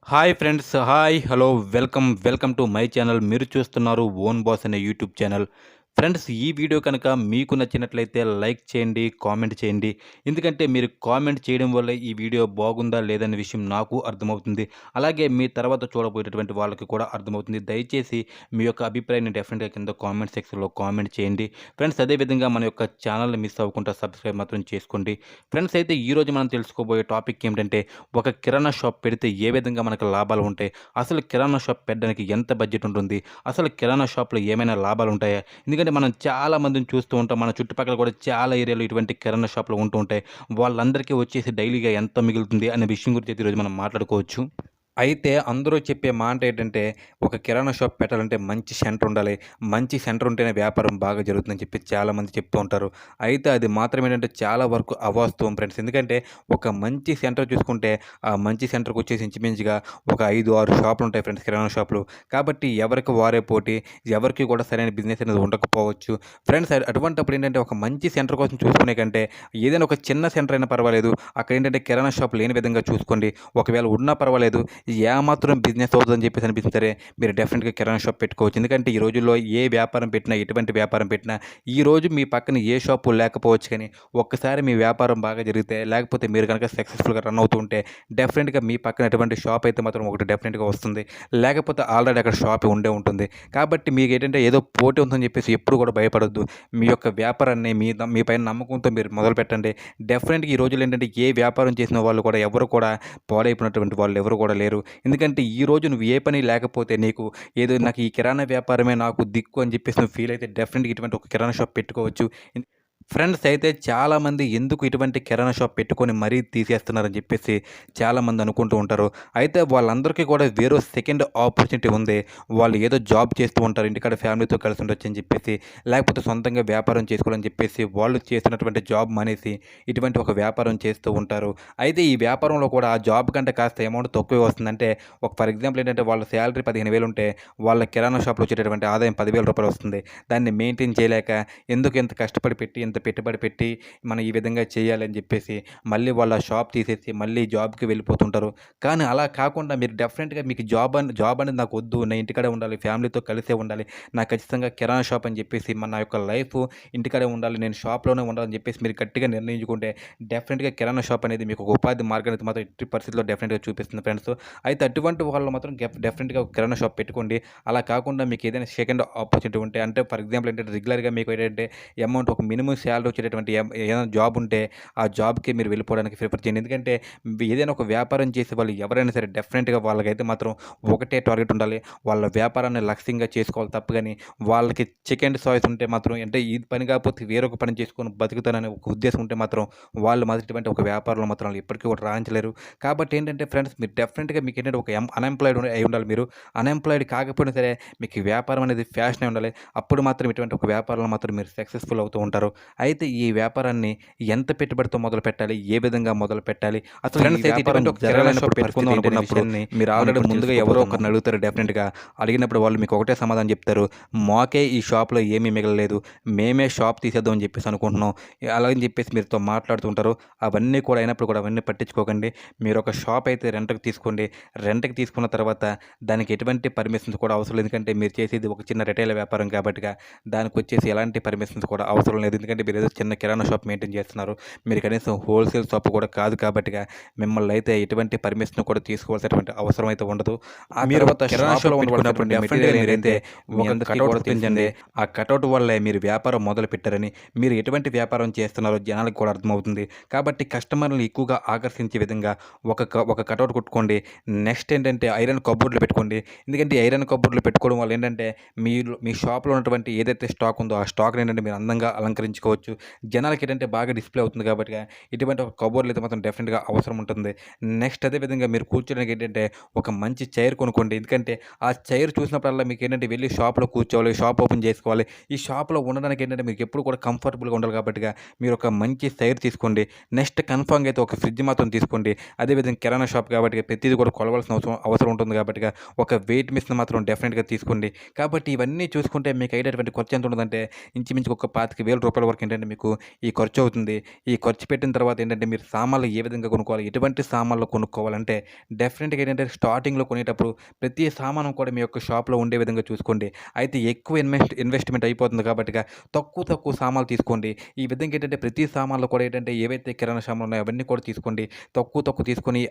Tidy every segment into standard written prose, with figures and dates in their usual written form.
Hi friends. Hi, hello, welcome to my channel. మీరు చూస్తున్నారు own boss అనే YouTube channel. Friends, ఈ video కనుక మీకు నచ్చినట్లయితే లైక్ చేయండి, కామెంట్ చేయండి. ఎందుకంటే మీరు కామెంట్ చేయడం వల్ల ఈ వీడియో బాగుందా లేదనే విషయం నాకు అర్థమవుతుంది. అలాగే మీ తర్వాత చూడబోయేటటువంటి వాళ్ళకి కూడా అర్థమవుతుంది. దయచేసి మీ యొక్క అభిప్రాయాన్ని డెఫినెట్గా కింద కామెంట్ సెక్షన్లో కామెంట్ చేయండి. ఫ్రెండ్స్, అదేవిధంగా మన యొక్క ఛానల్ని మిస్ అవ్వకుండా సబ్స్క్రైబ్ మాత్రం చేసుకోండి. ఫ్రెండ్స్, అయితే ఈరోజు మనం తెలుసుకోబోయే టాపిక్ ఏమిటంటే, ఒక కిరాణా షాప్ పెడితే ఏ విధంగా మనకు లాభాలు ఉంటాయి, అసలు కిరాణా షాప్ పెట్టడానికి ఎంత బడ్జెట్ ఉంటుంది, అసలు కిరాణా షాప్లో ఏమైనా లాభాలు ఉంటాయా? ఎందుకంటే మనం చాలా మందిని చూస్తూ ఉంటాం. మన చుట్టుపక్కల కూడా చాలా ఏరియాలో ఇటువంటి కిరాణా షాపులు ఉంటూ ఉంటాయి. వాళ్ళందరికీ వచ్చేసి డైలీగా ఎంత మిగులుతుంది అనే విషయం గురించి అయితే ఈరోజు మనం మాట్లాడుకోవచ్చు. అయితే అందరూ చెప్పే మాట ఏంటంటే, ఒక కిరాణా షాప్ పెట్టాలంటే మంచి సెంటర్ ఉండాలి. మంచి సెంటర్ ఉంటేనే వ్యాపారం బాగా జరుగుతుందని చెప్పి చాలామంది చెప్తూ ఉంటారు. అయితే అది మాత్రం ఏంటంటే చాలా వరకు అవాస్తవం ఫ్రెండ్స్. ఎందుకంటే ఒక మంచి సెంటర్ చూసుకుంటే, ఆ మంచి సెంటర్‌కి వచ్చేసి ఇంచుమించుగా ఒక 5, 6 షాపులు ఉంటాయి ఫ్రెండ్స్, కిరాణా షాపులు. కాబట్టి ఎవరికి వారే పోటీ, ఎవరికీ కూడా సరైన బిజినెస్ అనేది ఉండకపోవచ్చు. ఫ్రెండ్స్, అటువంటప్పుడు ఏంటంటే ఒక మంచి సెంటర్ కోసం చూసుకునే కంటే ఏదైనా ఒక చిన్న సెంటర్ అయినా పర్వాలేదు. అక్కడ ఏంటంటే కిరాణా షాప్ లేని విధంగా చూసుకోండి. ఒకవేళ ఉన్నా పర్వాలేదు, ఏమాత్రం బిజినెస్ అవుతుందని చెప్పేసి అనిపిస్తుంది సరే, మీరు డెఫినెట్‌గా కిరాణా షాప్ పెట్టుకోవచ్చు. ఎందుకంటే ఈ రోజుల్లో ఏ వ్యాపారం పెట్టినా, ఎటువంటి వ్యాపారం పెట్టినా, ఈరోజు మీ పక్కన ఏ షాపు లేకపోవచ్చు కానీ, ఒక్కసారి మీ వ్యాపారం బాగా జరిగితే, లేకపోతే మీరు కనుక సక్సెస్‌ఫుల్‌గా రన్ అవుతూ ఉంటే, డెఫినెట్‌గా మీ పక్కన ఎటువంటి షాప్ అయితే మాత్రం ఒకటి డెఫినెట్‌గా వస్తుంది. లేకపోతే ఆల్రెడీ అక్కడ షాప్ ఉండే ఉంటుంది. కాబట్టి మీకేంటంటే ఏదో పోటీ ఉందని చెప్పేసి ఎప్పుడు కూడా భయపడొద్దు. మీ యొక్క వ్యాపారాన్ని మీ పైన నమ్మకంతో మీరు మొదలుపెట్టండి. డెఫినెట్‌గా ఈ రోజుల్లో ఏంటంటే ఏ వ్యాపారం చేసిన వాళ్ళు కూడా ఎవరు కూడా పాడైపోయినటువంటి వాళ్ళు ఎవరు కూడా లేరు. ఎందుకంటే ఈరోజు నువ్వు ఏ పని లేకపోతే నీకు ఏదో నాకు ఈ కిరాణా వ్యాపారమే నాకు దిక్కు అని చెప్పేసి నువ్వు ఫీల్ అయితే డెఫినెట్‌గా ఇటువంటి ఒక కిరాణా షాప్ పెట్టుకోవచ్చు. ఫ్రెండ్స్, అయితే చాలామంది ఎందుకు ఇటువంటి కిరాణా షాప్ పెట్టుకొని మరీ తీసేస్తున్నారని చెప్పేసి చాలామంది అనుకుంటూ ఉంటారు. అయితే వాళ్ళందరికీ కూడా వేరే సెకండ్ ఆపర్చునిటీ ఉంది. వాళ్ళు ఏదో జాబ్ చేస్తూ ఉంటారు. ఇంటికాడ ఫ్యామిలీతో కలిసి ఉండొచ్చు అని చెప్పేసి, లేకపోతే సొంతంగా వ్యాపారం చేసుకోవాలని చెప్పేసి వాళ్ళు చేస్తున్నటువంటి జాబ్ మానేసి ఇటువంటి ఒక వ్యాపారం చేస్తూ ఉంటారు. అయితే ఈ వ్యాపారంలో కూడా ఆ జాబ్ కంటే కాస్త అమౌంట్ తక్కువే వస్తుందంటే, ఒక ఫర్ ఎగ్జాంపుల్ ఏంటంటే వాళ్ళ శాలరీ 15,000 ఉంటే వాళ్ళ కిరాణా షాప్‌లో వచ్చేటటువంటి ఆదాయం 10,000 రూపాయలు వస్తుంది. దాన్ని మెయింటైన్ చేయలేక ఎందుకు ఇంత కష్టపడి పెట్టి, ఇంత పెట్టుబడి పెట్టి మనం ఈ విధంగా చేయాలని చెప్పేసి మళ్ళీ వాళ్ళ షాప్ తీసేసి మళ్ళీ జాబ్‌కి వెళ్ళిపోతుంటారు. కానీ అలా కాకుండా మీరు డెఫినెట్‌గా మీకు జాబ్ అనేది నాకు వద్దు. నేను ఇంటికాడే ఉండాలి. ఫ్యామిలీతో కలిసే ఉండాలి. నాకు ఖచ్చితంగా కిరాణా షాప్ అని చెప్పేసి నా యొక్క లైఫ్ ఇంటికాడే ఉండాలి. నేను షాప్‌లోనే ఉండాలని చెప్పేసి మీరు గట్టిగా నిర్ణయించుకుంటే డెఫినెట్‌గా కిరాణా షాప్ అనేది మీకు ఒక ఉపాధి మార్గాన్ని మాత్రం ఎట్టి పరిస్థితిలో డెఫినెట్‌గా చూపిస్తుంది ఫ్రెండ్స్. అయితే అటువంటి వాళ్ళు మాత్రం డెఫినెట్‌గా ఒక కిరాణా షాప్ పెట్టుకోండి. అలా కాకుండా మీకు ఏదైనా సెకండ్ ఆపర్చునిటీ ఉంటే, అంటే ఫర్ ఎగ్జాంపుల్ ఏంటంటే రెగ్యులర్‌గా మీకు ఏంటంటే అమౌంట్ ఒక మినిమమ్ సాలరీ వచ్చేటటువంటి ఏదైనా జాబ్ ఉంటే ఆ జాబ్‌కి మీరు వెళ్ళిపోవడానికి ప్రిఫర్ చేయండి. ఎందుకంటే ఏదైనా ఒక వ్యాపారం చేసే వాళ్ళు ఎవరైనా సరే డెఫినెట్‌గా వాళ్ళకైతే మాత్రం ఒకటే టార్గెట్ ఉండాలి. వాళ్ళ వ్యాపారాన్ని లక్ష్యంగా చేసుకోవాలి తప్ప గాని వాళ్ళకి సెకండ్ చాయిస్ ఉంటే మాత్రం, అంటే ఈ పని కాకపోతే వేరొక పని చేసుకొని బతుకుతాననే ఒక ఉద్దేశం ఉంటే మాత్రం వాళ్ళు మాత్రం ఇటువంటి ఒక వ్యాపారంలో మాత్రం వాళ్ళు ఎప్పటికీ కూడా రాణించలేరు. కాబట్టి ఏంటంటే ఫ్రెండ్స్, మీరు డెఫినెట్‌గా మీకు ఏంటంటే ఒక అన్‌ఎంప్లాయిడ్ అయి ఉండాలి మీరు. అన్‌ఎంప్లాయిడ్ కాకపోయినా సరే మీకు ఈ వ్యాపారం అనేది ఫ్యాషన్ అయి ఉండాలి. అప్పుడు మాత్రం ఇటువంటి ఒక వ్యాపారంలో మాత్రం మీరు సక్సెస్‌ఫుల్ అవుతూ ఉంటారు. అయితే ఈ వ్యాపారాన్ని ఎంత పెట్టుబడితో మొదలుపెట్టాలి? ఏ విధంగా మొదలుపెట్టాలి? అసలు ఫ్రెండ్స్, ఈ అయితే వ్యాపారం ఇటువంటి ఒక కిరాణా జరగాలన్నప్పుడు షాప్ పెట్టుకుందాం పరిస్థితి ఏంటి అనే అనుకున్నప్పుడు విషయాన్ని మీరు మనం ఆల్రెడీ ఇప్పుడు ముందుగా ఎవరో ఒకరిని తెలుసుకోబోతున్నాం. అడుగుతారు డెఫినెట్‌గా. అడిగినప్పుడు వాళ్ళు మీకు ఒకటే సమాధానం చెప్తారు. మాకే ఈ షాప్‌లో ఏమీ మిగలలేదు. మేమే షాప్ తీసేద్దాం అని చెప్పేసి అనుకుంటున్నాం. అలాగని చెప్పేసి మీరుతో మాట్లాడుతూ ఉంటారు. అవన్నీ కూడా అయినప్పుడు కూడా అవన్నీ పట్టించుకోకండి. మీరొక షాప్ అయితే రెంట్‌కి తీసుకోండి. రెంట్‌కి తీసుకున్న తర్వాత దానికి ఎటువంటి పర్మిషన్స్ కూడా అవసరం లేదు. ఎందుకంటే మీరు చేసేది ఒక చిన్న రిటైల్ వ్యాపారం కాబట్టిగా దానికొచ్చేసి ఎలాంటి పర్మిషన్స్ కూడా అవసరం లేదు. ఎందుకంటే మీరేదో చిన్న కిరాణా షాప్ మెయింటైన్ చేస్తున్నారు. మీరు కనీసం హోల్‌సేల్ షాప్ కూడా కాదు కాబట్టిగా మిమ్మల్ని అయితే ఎటువంటి పర్మిషన్ కూడా తీసుకోవాల్సినటువంటి అవసరం అయితే ఉండదు. ఆ మీరు తర్వాత కిరాణా షాప్‌లో షాప్ పెట్టుకున్నప్పుడు ఉండవలసినటువంటి డెఫినెట్‌గా మెటీరియల్ మీరైతే ఏంటంటే మీ ఒక అందరికీ కటౌట్ కూడా గుర్తించండి. తెలిసిందే. ఆ కటౌట్ వల్లే మీరు వ్యాపారం మొదలుపెట్టారని, మీరు ఎటువంటి వ్యాపారం చేస్తున్నారో జనాలకు కూడా అర్థమవుతుంది. కాబట్టి కస్టమర్‌లని ఎక్కువగా ఆకర్షించే విధంగా ఒక కటౌట్ కొట్టుకోండి. నెక్స్ట్ ఏంటంటే ఐరన్ కప్‌బోర్డ్‌లు పెట్టుకోండి. ఎందుకంటే ఈ ఐరన్ కప్‌బోర్డ్‌లు పెట్టుకోవడం వల్ల ఏంటంటే మీ షాప్‌లో ఉన్నటువంటి ఏదైతే స్టాక్ ఉందో ఆ స్టాక్‌ని ఏంటంటే మీరు అందంగా అలంకరించుకోవచ్చు. జనాలకి ఏంటంటే బాగా డిస్‌ప్లే అవుతుంది కాబట్టిగా ఇటువంటి ఒక కప్‌బోర్డ్‌లు అయితే మాత్రం డెఫినిట్‌గా అవసరం ఉంటుంది. నెక్స్ట్ అదే విధంగా మీరు కూర్చోడానికి ఏంటంటే ఒక మంచి చైర్ కొనుక్కోండి. ఎందుకంటే ఆ చైర్ చూసినప్పుడల్లా మీకేంటంటే వెళ్లి షాప్‌లో కూర్చోవాలి, షాప్ ఓపెన్ చేసుకోవాలి. ఈ షాప్‌లో ఉండడానికి ఏంటంటే మీకు ఎప్పుడు కూడా కంఫర్టబుల్‌గా ఉండాలి కాబట్టిగా మీరు ఒక మంచి చైర్ తీసుకోండి. నెక్స్ట్ కన్ఫర్మ్‌గా అయితే ఒక ఫ్రిడ్జ్ మాత్రం తీసుకోండి. అదేవిధంగా కిరాణా షాప్ కాబట్టి ప్రతిదీ కూడా కొలవాల్సిన అవసరం అవసరం ఉంటుంది కాబట్టిగా ఒక వెయిట్ మిషన్ మాత్రం డెఫినిట్‌గా తీసుకోండి. కాబట్టి ఇవన్నీ చూసుకుంటే మీకు అయ్యేటటువంటి ఖర్చు ఎంత ఉంటదంటే ఇంచుమించుగా ఒక రూ. 25,000 వరకు ఏంటంటే మీకు ఈ ఖర్చు అవుతుంది. ఈ ఖర్చు పెట్టిన తర్వాత ఏంటంటే మీరు సామాన్లు ఏ విధంగా కొనుక్కోవాలి, ఎటువంటి సామాన్లు కొనుక్కోవాలంటే డెఫినెట్‌గా ఏంటంటే స్టార్టింగ్‌లో కొనేటప్పుడు ప్రతి సామాను కూడా మీ యొక్క షాప్‌లో ఉండే విధంగా చూసుకోండి. అయితే ఎక్కువ ఇన్వెస్ట్‌మెంట్ అయిపోతుంది కాబట్టిగా తక్కువ సామాన్లు తీసుకోండి. ఈ విధంగా ఏంటంటే ప్రతి సామాన్లు కూడా ఏంటంటే ఏవైతే కిరాణా సామాన్లు ఉన్నాయో అవన్నీ కూడా తీసుకోండి. తక్కువ తీసుకొని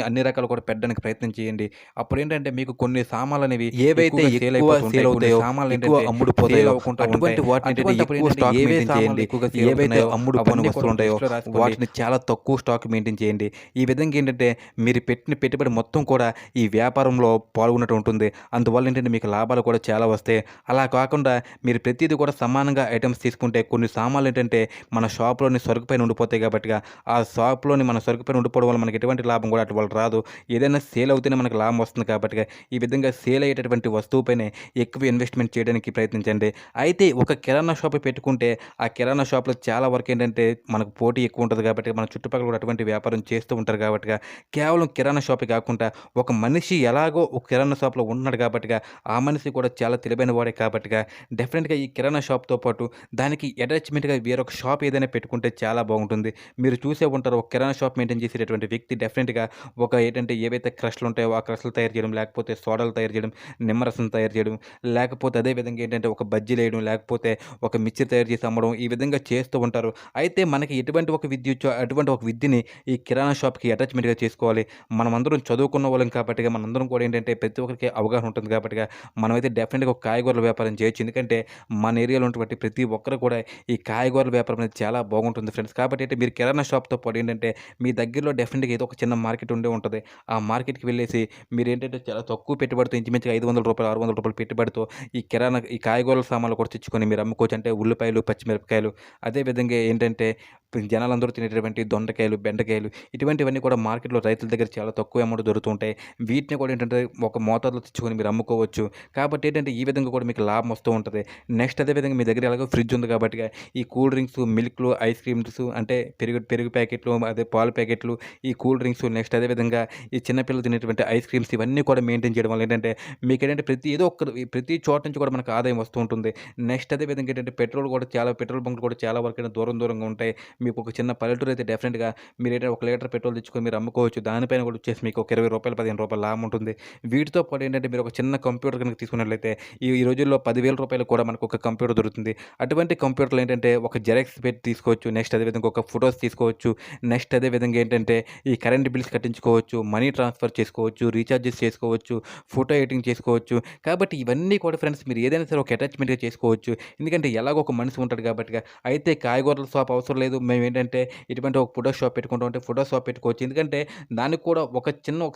అన్ని రకాలు కూడా పెట్టడానికి ప్రయత్నం చేయండి. అప్పుడేంటంటే మీకు కొన్ని సామాన్లనేవి ఏవైతే ఎక్కువగా సేల్ ఎక్కువ అయిపోతుంటాయి. సేల్ కొన్ని అవుతాయో, ఎక్కువ సామాన్లేంటంటే సేల్ అమ్ముడుపోతాయో అవ్వకుండా ఉంటాయి. అటువంటి వాటిని ఏంటంటే అటువంటప్పుడు ఎక్కువ ఏంటంటే స్టాక్ ఏవే మెయింటైన్ సామాన్లు చేయండి. ఎక్కువగా సేల్ ఏవైతే అవుతున్నాయో అమ్ముడుపోని అవన్నీ కూడా ఒక వస్తువులుంటాయో లిస్ట్‌లో రాసుకోండి. వాటిని చాలా తక్కువ స్టాక్ మెయింటైన్ చేయండి. ఈ విధంగా ఏంటంటే మీరు పెట్టిన పెట్టుబడి మొత్తం కూడా ఈ వ్యాపారంలో పాల్గొన్నట్టు ఉంటుంది. అందువల్ల ఏంటంటే మీకు లాభాలు కూడా చాలా వస్తాయి. అలా కాకుండా మీరు ప్రతీది కూడా సమానంగా ఐటెమ్స్ తీసుకుంటే కొన్ని సామాన్లు ఏంటంటే మన షాప్‌లోని సరుకు పైన ఉండిపోతాయి కాబట్టిగా ఆ షాప్‌లోని మన సరుకు పైన ఉండిపోవడం వల్ల మనకి ఎటువంటి లాభం కూడా అటు వల్ల రాదు. ఏదైనా సేల్ అవుతేనే మనకు లాభం వస్తుంది కాబట్టిగా ఈ విధంగా సేల్ అయ్యేటటువంటి వస్తువు పైనే ఎక్కువ ఇన్వెస్ట్‌మెంట్ చేయడానికి ప్రయత్నించండి. అయితే ఒక కిరాణా షాప్ పెట్టుకుంటే ఆ కిరాణా షాప్‌లో చాలా వరకు ఏంటంటే మనకు పోటీ ఎక్కువ ఉంటది కాబట్టి మన చుట్టుపక్కల కూడా అటువంటి వ్యాపారం చేస్తూ ఉంటారు కాబట్టిగా కేవలం కిరాణా షాపే కాకుండా ఒక మనిషి ఎలాగో ఒక కిరాణా షాప్‌లో ఉంటున్నాడు కాబట్టిగా ఆ మనిషి కూడా చాలా తెలివైన వాడే కాబట్టిగా డెఫినిట్‌గా ఈ కిరాణా షాప్‌తో పాటు దానికి అటాచ్‌మెంట్‌గా వేరొక షాప్ ఏదైనా పెట్టుకుంటే చాలా బాగుంటుంది. మీరు చూసే ఉంటారు ఒక కిరాణా షాప్ మెయింటైన్ చేసేటటువంటి వ్యక్తి డెఫినిట్‌గా ఒక ఏంటంటే ఏవైతే క్రష్‌లు ఉంటాయో ఆ క్రష్‌లు తయారు చేయడం, లేకపోతే సోడాలు తయారు చేయడం, నిమ్మరసం తయారు చేయడం, లేకపోతే అదే విధంగా ఏంటంటే ఒక బజ్జీలేయడం, లేకపోతే ఒక మిక్చర్ తయారు చేసి అమ్మడం ఈ విధంగా చేస్తూ ఉంటారు. అయితే మనకి ఎటువంటి ఒక విద్యొచ్చో అటువంటి ఒక విద్యని ఈ కిరాణా షాప్‌కి అటాచ్‌మెంట్‌గా చేసుకోవాలి. మనమందరం చదువుకున్న వాళ్ళం కాబట్టిగా మనందరం కూడా ఏంటంటే ప్రతి ఒక్కరికి అవగాహన ఉంటుంది కాబట్టిగా మనమైతే డెఫినిట్‌గా ఒక కాయగూరల వ్యాపారం చేయొచ్చు. ఎందుకంటే మన ఏరియాలో ఉన్నటువంటి ప్రతి ఒక్కరు కూడా ఈ కాయగూరల వ్యాపారం అనేది చాలా బాగుంటుంది ఫ్రెండ్స్. కాబట్టి అయితే మీరు కిరాణా షాప్‌తో పాటు ఏంటంటే మీ దగ్గరలో డెఫినిట్‌గా ఏదో ఒక చిన్న మార్కెట్ ఉండే ఉంటది. ఆ మార్కెట్‌కి వెళ్ళేసి మీరేంటంటే చాలా తక్కువ పెట్టుబడితో ఇంచుమించుగా రూ. 500, రూ. 600 పెట్టుబడితో ఈ కాయగూరల సామాన్లు కూడా తెచ్చుకొని మీరు అమ్ముకోవచ్చు. అంటే ఉల్లిపాయలు, పచ్చిమిరపకాయలు అదే విధంగా ఏంటంటే జనాలందరూ తినేటటువంటి దొండకాయలు, బెండకాయలు ఇటువంటివన్నీ కూడా మార్కెట్‌లో రైతుల దగ్గర చాలా తక్కువ అమౌంట్ దొరుకుతూ ఉంటాయి. వీటిని కూడా ఏంటంటే ఒక మోతాదులో తెచ్చుకొని మీరు అమ్ముకోవచ్చు. కాబట్టి ఏంటంటే ఈ విధంగా కూడా మీకు లాభం వస్తూ ఉంటది. నెక్స్ట్ అదే విధంగా మీ దగ్గర ఎలాగో ఫ్రిడ్జ్ ఉంది కాబట్టిగా ఈ కూల్ డ్రింక్స్, మిల్క్‌లు, ఐస్ క్రీమ్స్ అంటే పెరుగు పెరుగు ప్యాకెట్లు, అదే పాల ప్యాకెట్లు, ఈ కూల్ డ్రింక్స్ నెక్స్ట్ అదే విధంగా ఈ చిన్న పిల్లలు తినేటువంటి ఐస్ క్రీమ్స్ ఇవన్నీ కూడా మెయింటైన్ చేయడం వల్ల ఏంటంటే మీకేంటంటే ప్రతి చోట నుంచి కూడా మనకు ఆదాయం వస్తూ ఉంటుంది. నెక్స్ట్ అదే విధంగా ఏంటంటే పెట్రోల్ బంకులు కూడా చాలా వరకైనా దూరంగా ఉంటాయి. మీకు ఒక చిన్న పల్లెటూరు అయితే డెఫినిట్‌గా మీరేంటంటే ఒక లీటర్ పెట్రోల్ తెచ్చుకొని మీరు అమ్ముకోవచ్చు. దానిపైన కూడా వచ్చేసి మీకు ఒక రూ. 20, రూ. 15 లాభం ఉంటుంది. వీటితో పాటు ఏంటంటే మీరు ఒక చిన్న కంప్యూటర్ కనుక తీసుకున్నట్లయితే ఈ రోజుల్లో రూ. 10,000 కూడా మనకు ఒక కంప్యూటర్ దొరుకుతుంది. అటువంటి కంప్యూటర్‌లో ఏంటంటే ఒక జెరాక్స్ పెట్టి తీసుకోవచ్చు. నెక్స్ట్ అదే విధంగా ఒక ఫోటోస్ తీసుకోవచ్చు. నెక్స్ట్ అదే విధంగా ఏంటంటే ఈ కరెంట్ బిల్స్ కట్టించుకోవచ్చు. మనీ ట్రాన్స్‌ఫర్ చేసుకోవచ్చు. రీచార్జెస్ చేసుకోవచ్చు. ఫోటో ఎడిటింగ్ చేసుకోవచ్చు. కాబట్టి ఇవన్నీ కూడా ఫ్రెండ్స్ మీరు ఏదైనా సరే ఒక అటాచ్‌మెంట్‌గా చేసుకోవచ్చు. ఎందుకంటే ఎలాగో ఒక మనిషి ఉంటాడు కాబట్టిగా. అయితే కాయగూరల షాప్ అవసరం లేదు. మేమేంటంటే ఇటువంటి ఒక ఫోటో షాప్ పెట్టుకుంటాం అంటే ఫోటో షాప్ పెట్టుకోవచ్చు. ఎందుకంటే దానికి కూడా ఒక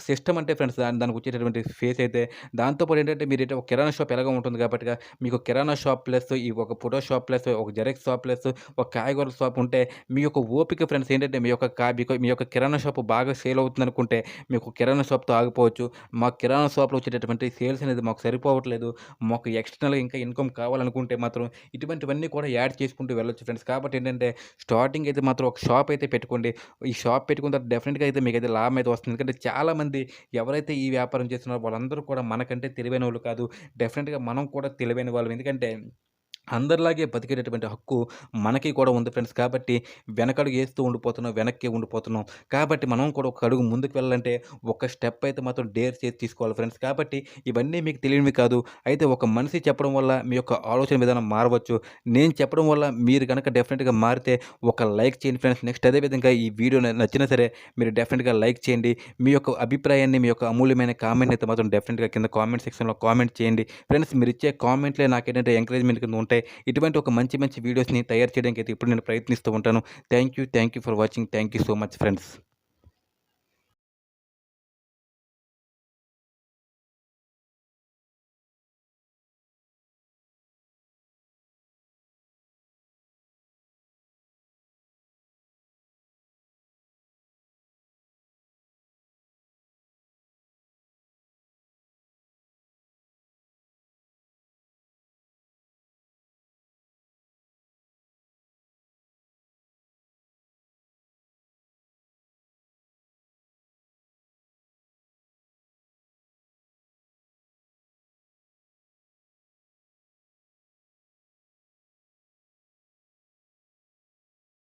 సిస్టమ్ అంటే ఫ్రెండ్స్ దానికి వచ్చేటటువంటి ఫేస్ అయితే దాంతో పాటు ఏంటంటే మీరైతే ఒక కిరాణా షాప్ ఎలాగో ఉంటుంది కాబట్టిగా మీకు కిరాణా షాప్ ప్లస్ ఈ ఒక ఫోటో షాప్ ప్లస్ ఒక జెరాక్స్ షాప్ ప్లస్ ఒక కాయగూరల షాప్ ఉంటే మీ యొక్క ఓపిక ఫ్రెండ్స్ ఏంటంటే మీ యొక్క కిరాణా షాప్ బాగా సేల్ అవుతుందనుకుంటే మీకు కిరాణా షాప్‌తో ఆగిపోవచ్చు. మా కిరాణా షాప్‌లో వచ్చేటటువంటి సేల్స్ అనేది మాకు సరిపోవట్లేదు. మాకు ఎక్స్టర్నల్‌గా ఇంకా ఇన్‌కమ్ కావాలనుకుంటే మాత్రం ఇటువంటివన్నీ కూడా యాడ్ చేసుకుంటూ వెళ్ళొచ్చు ఫ్రెండ్స్. కాబట్టి ఏంటంటే స్టార్టింగ్ అయితే మాత్రం ఒక షాప్ అయితే పెట్టుకోండి. ఈ షాప్ పెట్టుకున్న తర్వాత డెఫినిట్‌గా అయితే మీకైతే లాభం అయితే వస్తుంది. ఎందుకంటే చాలామంది ఎవరైతే ఈ వ్యాపారం చేస్తున్నారో వాళ్ళందరూ కూడా మనకంటే తెలివైనోళ్ళు కాదు. డెఫినిట్‌గా మనం కూడా తెలివైన వాళ్ళం. ఎందుకంటే అందరిలాగే బతికేటటువంటి హక్కు మనకి కూడా ఉంది ఫ్రెండ్స్. కాబట్టి వెనకడుగు ఏస్తూ ఉండిపోతున్నాం. వెనక్కే ఉండిపోతున్నాం. కాబట్టి మనం కూడా ఒక అడుగు ముందుకు వెళ్ళాలంటే ఒక స్టెప్ అయితే మాత్రం డేర్ చేసి తీసుకోవాలి ఫ్రెండ్స్. కాబట్టి ఇవన్నీ మీకు తెలియనివి కాదు. అయితే ఒక మనిషి చెప్పడం వల్ల మీ యొక్క ఆలోచన విధానం మారవచ్చు. నేను చెప్పడం వల్ల మీరు గనక డెఫినిట్‌గా మారితే ఒక లైక్ చేయండి ఫ్రెండ్స్. నెక్స్ట్ అదే విధంగా ఈ వీడియో నచ్చినా సరే మీరు డెఫినిట్‌గా లైక్ చేయండి. మీ యొక్క అభిప్రాయాన్ని, మీ యొక్క అమూల్యమైన కామెంట్‌ని అయితే మాత్రం డెఫినిట్‌గా కింద కామెంట్ సెక్షన్‌లో కామెంట్ చేయండి. ఫ్రెండ్స్ మీరిచ్చే కామెంట్‌లే నాకేంటంటే ఎంకరేజ్‌మెంట్ కింద ఉంటాయి. ఇటువంటి ఒక మంచి వీడియోస్‌ని తయారు చేయడానికైతే ఎప్పుడు నేను ప్రయత్నిస్తూ ఉంటాను. Thank you for watching. Thank you so much friends.